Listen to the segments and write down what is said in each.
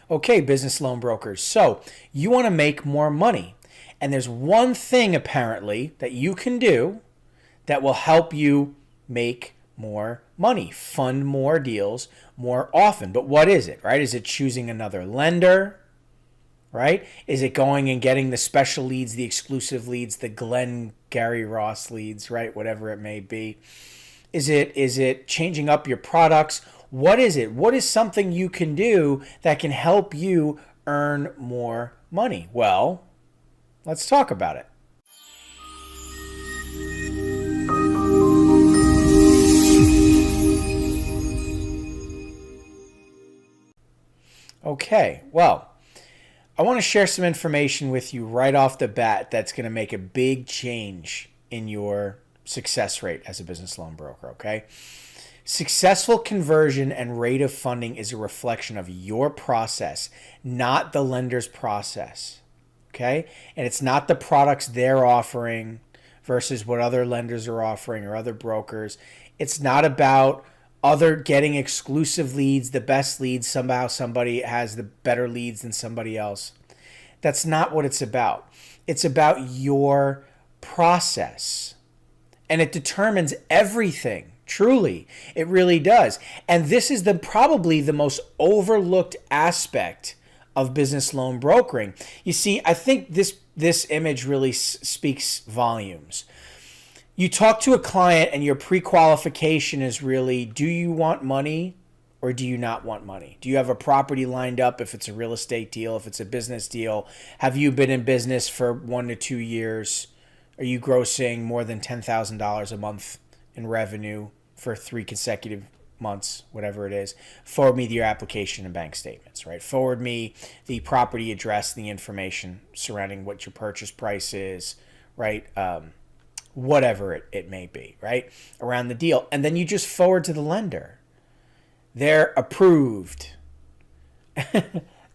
Okay, business loan brokers. So you want to make more money. And there's one thing apparently that you can do that will help you make more money, fund more deals more often. But what is it, right? Is it choosing another lender, right? Is it going and getting the special leads, the exclusive leads, the Glenn Gary Ross leads, right? Whatever it may be. Is it changing up your products? What is it? What is something you can do that can help you earn more money? Well, let's talk about it. Okay, well, I want to share some information with you right off the bat that's going to make a big change in your success rate as a business loan broker, okay? Successful conversion and rate of funding is a reflection of your process, not the lender's process, okay? And it's not the products they're offering versus what other lenders are offering or other brokers. It's not about other getting exclusive leads, the best leads. Somehow somebody has the better leads than somebody else. That's not what it's about. It's about your process. And it determines everything. Truly, it really does. And this is probably the most overlooked aspect of business loan brokering. You see, I think this image really speaks volumes. You talk to a client and your pre-qualification is really, do you want money or do you not want money? Do you have a property lined up if it's a real estate deal, if it's a business deal? Have you been in business for 1 to 2 years? Are you grossing more than $10,000 a month in revenue for 3 consecutive months, whatever it is? Forward me your application and bank statements, right? Forward me the property address, the information surrounding what your purchase price is, right? Whatever it may be, right? Around the deal. And then you just forward to the lender. They're approved.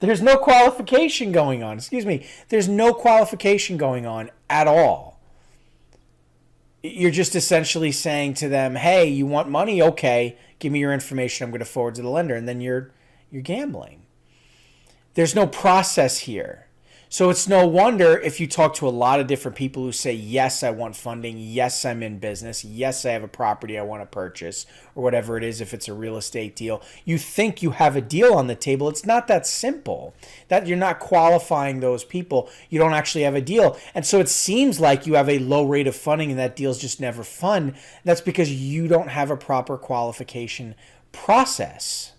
There's no qualification going on. Excuse me. There's no qualification going on at all. You're just essentially saying to them, hey, you want money? Okay, give me your information. I'm going to forward to the lender. And then you're gambling. There's no process here. So it's no wonder if you talk to a lot of different people who say, yes, I want funding. Yes, I'm in business. Yes, I have a property I want to purchase or whatever it is. If it's a real estate deal, you think you have a deal on the table. It's not that simple. That you're not qualifying those people. You don't actually have a deal. And so it seems like you have a low rate of funding and that deal's just never fun. That's because you don't have a proper qualification process.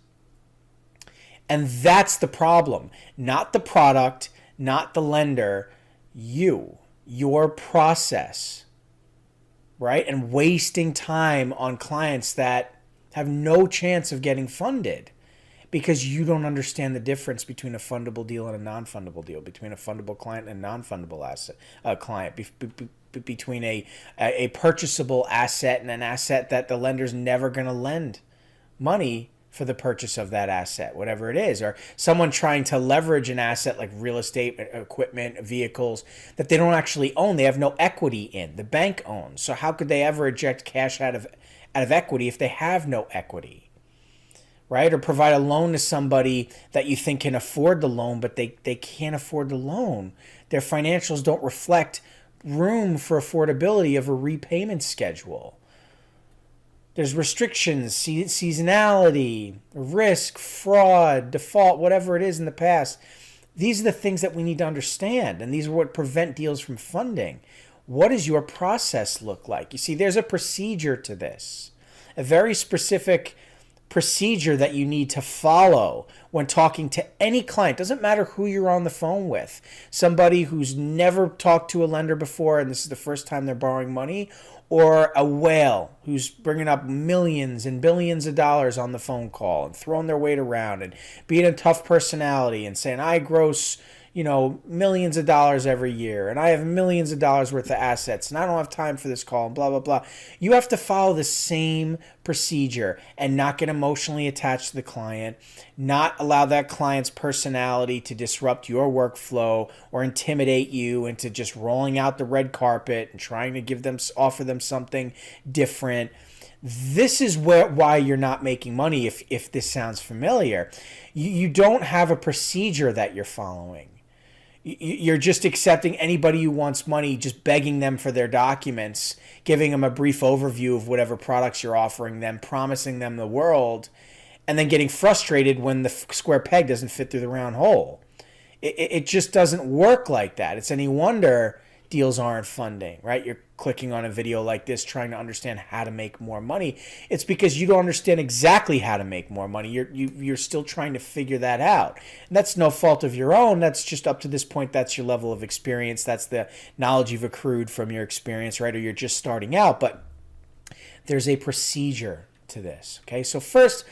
And that's the problem. Not the product, not the lender, your process, right? And wasting time on clients that have no chance of getting funded because you don't understand the difference between a fundable deal and a non-fundable deal, between a fundable client and a non-fundable client, between a purchasable asset and an asset that the lender's never going to lend money for the purchase of that asset, whatever it is, or someone trying to leverage an asset like real estate, equipment, vehicles that they don't actually own. They have no equity in. The bank owns. So how could they ever eject cash out of equity if they have no equity, right? Or provide a loan to somebody that you think can afford the loan, but they can't afford the loan. Their financials don't reflect room for affordability of a repayment schedule. There's restrictions, seasonality, risk, fraud, default, whatever it is in the past. These are the things that we need to understand, and these are what prevent deals from funding. What does your process look like? You see, there's a procedure to this, a very specific procedure that you need to follow when talking to any client. Doesn't matter who you're on the phone with. Somebody who's never talked to a lender before and this is the first time they're borrowing money, or a whale who's bringing up millions and billions of dollars on the phone call and throwing their weight around and being a tough personality and saying, I gross, millions of dollars every year and I have millions of dollars worth of assets and I don't have time for this call and blah, blah, blah. You have to follow the same procedure and not get emotionally attached to the client, not allow that client's personality to disrupt your workflow or intimidate you into just rolling out the red carpet and trying to offer them something different. This is why you're not making money, if this sounds familiar. You don't have a procedure that you're following. You're just accepting anybody who wants money, just begging them for their documents, giving them a brief overview of whatever products you're offering them, promising them the world, and then getting frustrated when the square peg doesn't fit through the round hole. It just doesn't work like that. It's any wonder deals aren't funding, right? You're clicking on a video like this trying to understand how to make more money. It's because you don't understand exactly how to make more money. You're still trying to figure that out. And that's no fault of your own. That's just up to this point. That's your level of experience. That's the knowledge you've accrued from your experience, right? Or you're just starting out. But there's a procedure to this, okay? So first,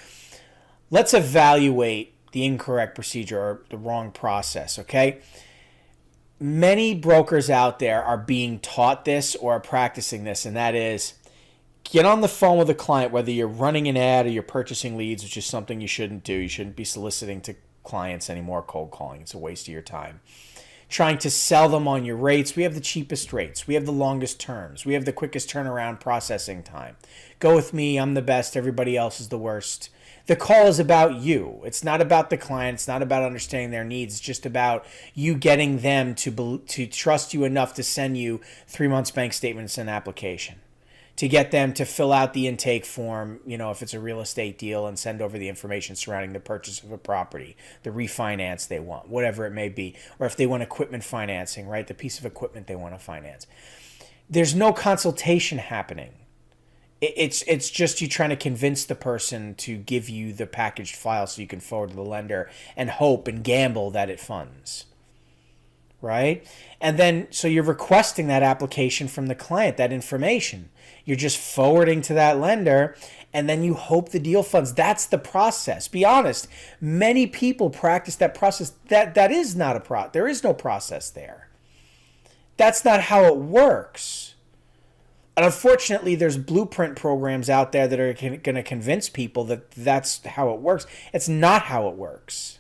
let's evaluate the incorrect procedure or the wrong process, okay? Many brokers out there are being taught this or are practicing this, and that is get on the phone with a client, whether you're running an ad or you're purchasing leads, which is something you shouldn't do. You shouldn't be soliciting to clients anymore, cold calling. It's a waste of your time. Trying to sell them on your rates. We have the cheapest rates. We have the longest terms. We have the quickest turnaround processing time. Go with me. I'm the best. Everybody else is the worst. The call is about you. It's not about the client. It's not about understanding their needs. It's just about you getting them to trust you enough to send you 3 months bank statements and application, to get them to fill out the intake form, if it's a real estate deal, and send over the information surrounding the purchase of a property, the refinance they want, whatever it may be, or if they want equipment financing, right, the piece of equipment they want to finance. There's no consultation happening. It's just you trying to convince the person to give you the packaged file so you can forward to the lender and hope and gamble that it funds, right? And then so you're requesting that application from the client, that information. You're just forwarding to that lender, and then you hope the deal funds. That's the process. Be honest. Many people practice that process. That is not a there is no process there. That's not how it works. And unfortunately, there's blueprint programs out there that are going to convince people that that's how it works. It's not how it works.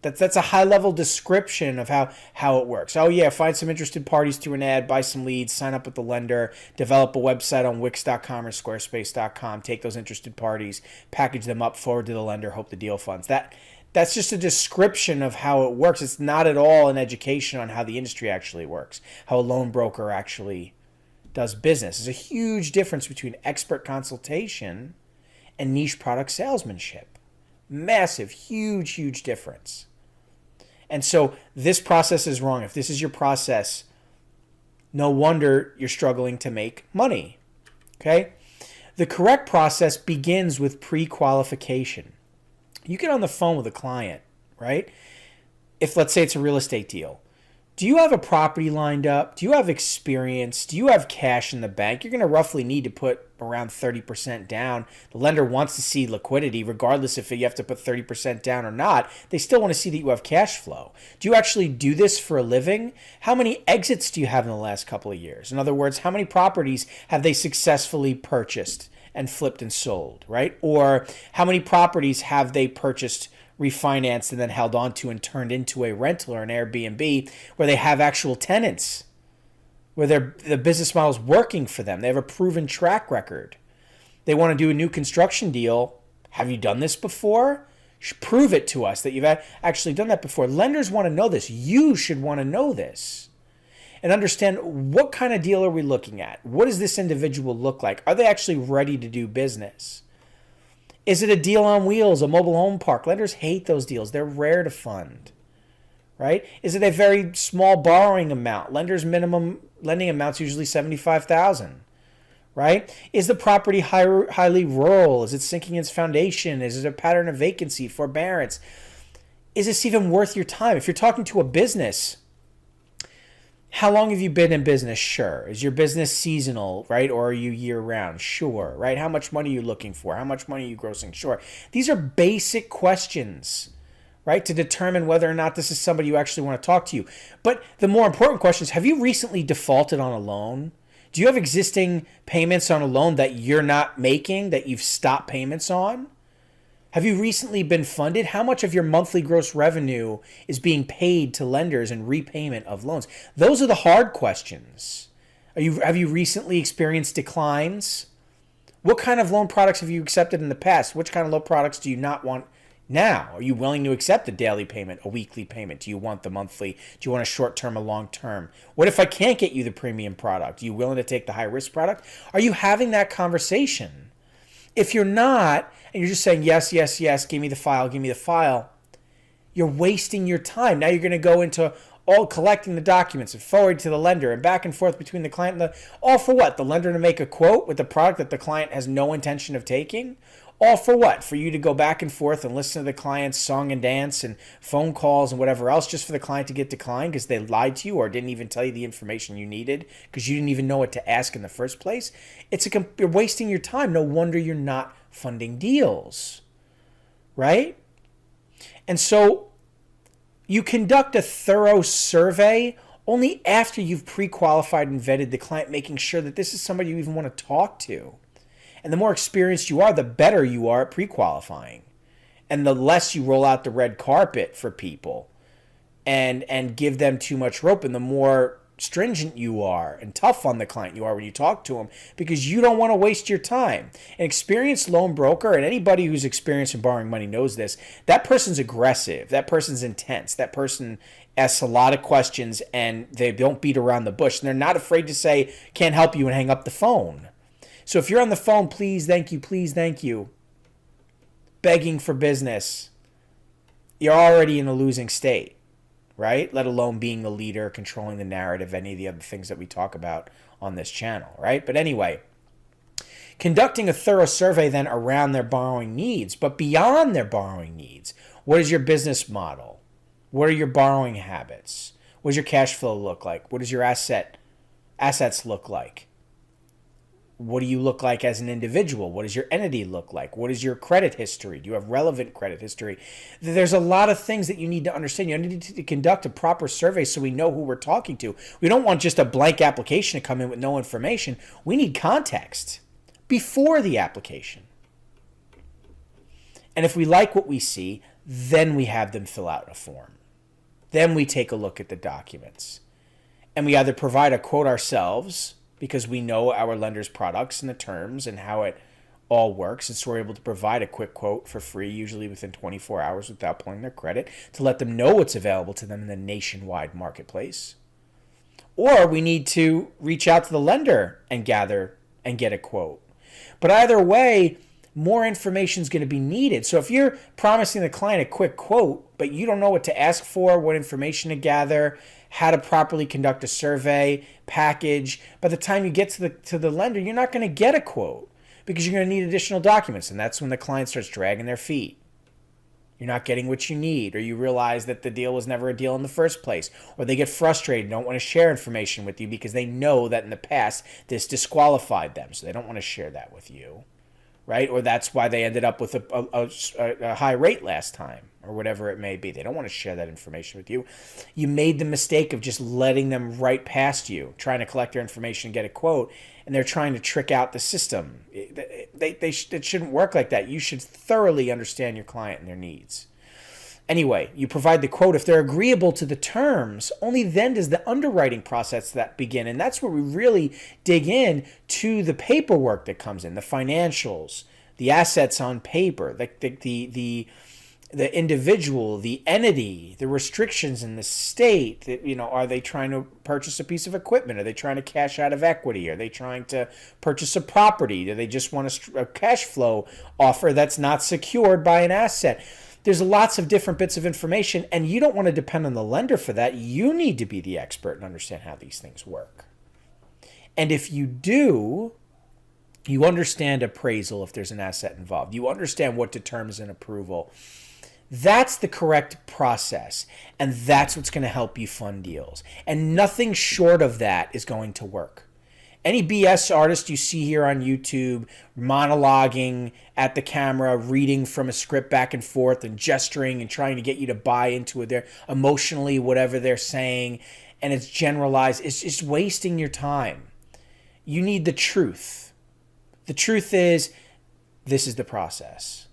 That's a high-level description of how it works. Oh, yeah, find some interested parties through an ad, buy some leads, sign up with the lender, develop a website on Wix.com or Squarespace.com, take those interested parties, package them up, forward to the lender, hope the deal funds. That's just a description of how it works. It's not at all an education on how the industry actually works, how a loan broker actually does business. There's a huge difference between expert consultation and niche product salesmanship. Massive, huge, huge difference. And so this process is wrong. If this is your process, no wonder you're struggling to make money. Okay? The correct process begins with pre-qualification. You get on the phone with a client, right? If, let's say, it's a real estate deal. Do you have a property lined up? Do you have experience? Do you have cash in the bank? You're going to roughly need to put around 30% down. The lender wants to see liquidity, regardless if you have to put 30% down or not. They still want to see that you have cash flow. Do you actually do this for a living? How many exits do you have in the last couple of years? In other words, how many properties have they successfully purchased and flipped and sold, right? Or how many properties have they purchased, refinanced, and then held on to and turned into a rental or an Airbnb where they have actual tenants, where the business model is working for them. They have a proven track record. They want to do a new construction deal. Have you done this before? Prove it to us that you've actually done that before. Lenders want to know this. You should want to know this and understand, what kind of deal are we looking at? What does this individual look like? Are they actually ready to do business? Is it a deal on wheels, a mobile home park? Lenders hate those deals. They're rare to fund, right? Is it a very small borrowing amount? Lenders' minimum lending amount's usually $75,000, right? Is the property highly rural? Is it sinking its foundation? Is it a pattern of vacancy, forbearance? Is this even worth your time? If you're talking to a business, how long have you been in business? Sure. Is your business seasonal, right? Or are you year-round? Sure, right? How much money are you looking for? How much money are you grossing? Sure. These are basic questions, right, to determine whether or not this is somebody you actually want to talk to you. But the more important question is, have you recently defaulted on a loan? Do you have existing payments on a loan that you're not making, that you've stopped payments on? Have you recently been funded? How much of your monthly gross revenue is being paid to lenders in repayment of loans? Those are the hard questions. Have you recently experienced declines? What kind of loan products have you accepted in the past? Which kind of loan products do you not want now? Are you willing to accept a daily payment, a weekly payment? Do you want the monthly? Do you want a short term, a long term? What if I can't get you the premium product? Are you willing to take the high risk product? Are you having that conversation? If you're not, and you're just saying, yes, yes, yes, give me the file, you're wasting your time. Now you're going to go into all collecting the documents and forward to the lender and back and forth between the client and all for what? The lender to make a quote with the product that the client has no intention of taking? All for what? For you to go back and forth and listen to the client's song and dance and phone calls and whatever else just for the client to get declined because they lied to you or didn't even tell you the information you needed because you didn't even know what to ask in the first place? You're wasting your time. No wonder you're not funding deals, right? And so you conduct a thorough survey only after you've pre-qualified and vetted the client, making sure that this is somebody you even want to talk to. And the more experienced you are, the better you are at pre-qualifying. And the less you roll out the red carpet for people and give them too much rope, and the more stringent you are and tough on the client you are when you talk to them, because you don't want to waste your time. An experienced loan broker, and anybody who's experienced in borrowing money knows this, that person's aggressive, that person's intense, that person asks a lot of questions and they don't beat around the bush, and they're not afraid to say, can't help you, and hang up the phone. So if you're on the phone, please, thank you, begging for business, you're already in a losing state. Right? Let alone being the leader, controlling the narrative, any of the other things that we talk about on this channel, right? But anyway, conducting a thorough survey then around their borrowing needs, but beyond their borrowing needs. What is your business model? What are your borrowing habits? What does your cash flow look like? What does your assets look like? What do you look like as an individual? What does your entity look like? What is your credit history? Do you have relevant credit history? There's a lot of things that you need to understand. You need to conduct a proper survey so we know who we're talking to. We don't want just a blank application to come in with no information. We need context before the application. And if we like what we see, then we have them fill out a form. Then we take a look at the documents. And we either provide a quote ourselves, because we know our lender's products and the terms and how it all works. And so we're able to provide a quick quote for free, usually within 24 hours without pulling their credit, to let them know what's available to them in the nationwide marketplace. Or we need to reach out to the lender and gather and get a quote. But either way, more information is going to be needed. So if you're promising the client a quick quote, but you don't know what to ask for, what information to gather, how to properly conduct a survey, package, by the time you get to the lender, you're not going to get a quote because you're going to need additional documents. And that's when the client starts dragging their feet. You're not getting what you need, or you realize that the deal was never a deal in the first place, or they get frustrated and don't want to share information with you because they know that in the past this disqualified them, so they don't want to share that with you. Right? Or that's why they ended up with a high rate last time, or whatever it may be. They don't want to share that information with you. You made the mistake of just letting them right past you, trying to collect their information and get a quote, and they're trying to trick out the system. It shouldn't work like that. You should thoroughly understand your client and their needs. Anyway, you provide the quote. If they're agreeable to the terms, only then does the underwriting process that begin. And that's where we really dig in to the paperwork that comes in, the financials, the assets on paper, the individual, the entity, the restrictions in the state. That, are they trying to purchase a piece of equipment? Are they trying to cash out of equity? Are they trying to purchase a property? Do they just want a cash flow offer that's not secured by an asset? There's lots of different bits of information, and you don't want to depend on the lender for that. You need to be the expert and understand how these things work. And if you do, you understand appraisal if there's an asset involved. You understand what determines an approval. That's the correct process, and that's what's going to help you fund deals. And nothing short of that is going to work. Any BS artist you see here on YouTube monologuing at the camera, reading from a script back and forth and gesturing and trying to get you to buy into it, emotionally, whatever they're saying, and it's generalized, it's just wasting your time. You need the truth. The truth is, this is the process.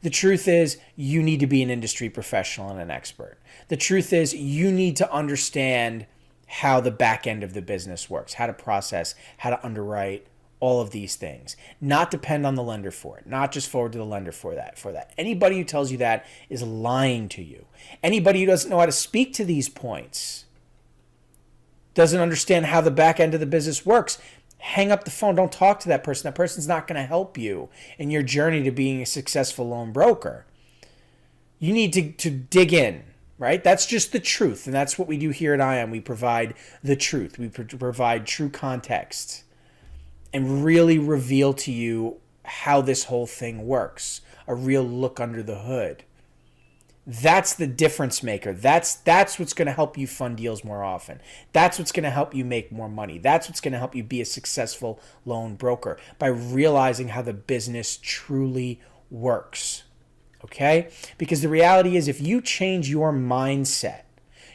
The truth is, you need to be an industry professional and an expert. The truth is, you need to understand how the back end of the business works, how to process, how to underwrite, all of these things, not depend on the lender for it, not just forward to the lender for that. Anybody who tells you that is lying to you. Anybody who doesn't know how to speak to these points, doesn't understand how the back end of the business works, hang up the phone. Don't talk to that person. That person's not going to help you in your journey to being a successful loan broker. You need to dig in, right? That's just the truth. And that's what we do here at ION. We provide the truth. We provide true context and really reveal to you how this whole thing works. A real look under the hood. That's the difference maker. That's what's going to help you fund deals more often. That's what's going to help you make more money. That's what's going to help you be a successful loan broker, by realizing how the business truly works. Okay? Because the reality is, if you change your mindset,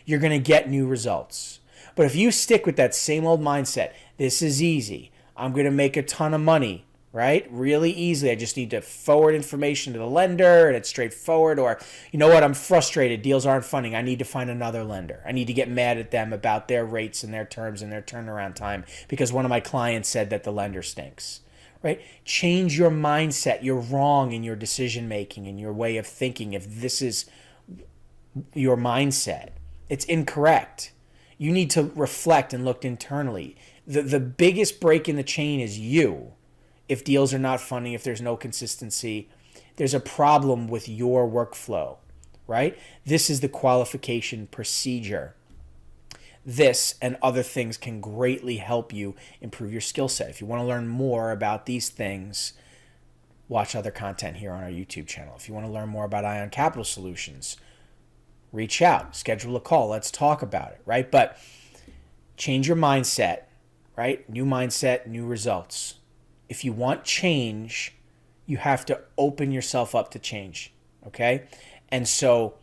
you're going to get new results. But if you stick with that same old mindset, this is easy, I'm going to make a ton of money, right? Really easily. I just need to forward information to the lender and it's straightforward. Or, you know what? I'm frustrated. Deals aren't funding. I need to find another lender. I need to get mad at them about their rates and their terms and their turnaround time because one of my clients said that the lender stinks, right? Change your mindset. You're wrong in your decision making and your way of thinking. If this is your mindset, it's incorrect. You need to reflect and look internally. The biggest break in the chain is you. If deals are not funding, if there's no consistency, there's a problem with your workflow, right? This is the qualification procedure. This and other things can greatly help you improve your skill set. If you want to learn more about these things, watch other content here on our YouTube channel. If you want to learn more about ION Capital Solutions, reach out, schedule a call, let's talk about it, right? But change your mindset, right? New mindset, new results. If you want change, you have to open yourself up to change, okay? And so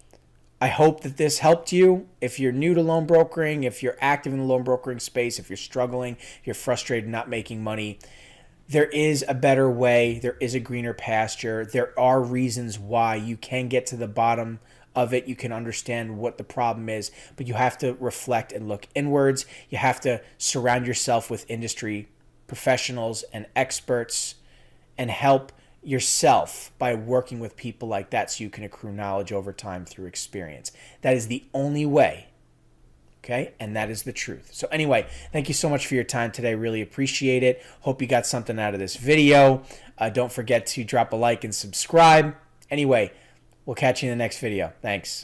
I hope that this helped you. If you're new to loan brokering, if you're active in the loan brokering space, if you're struggling, if you're frustrated not making money, there is a better way. There is a greener pasture. There are reasons why you can get to the bottom of it. You can understand what the problem is, but you have to reflect and look inwards. You have to surround yourself with industry professionals and experts and help yourself by working with people like that so you can accrue knowledge over time through experience. That is the only way, okay? And that is the truth. So anyway, thank you so much for your time today. Really appreciate it. Hope you got something out of this video. Don't forget to drop a like and subscribe. Anyway, we'll catch you in the next video. Thanks.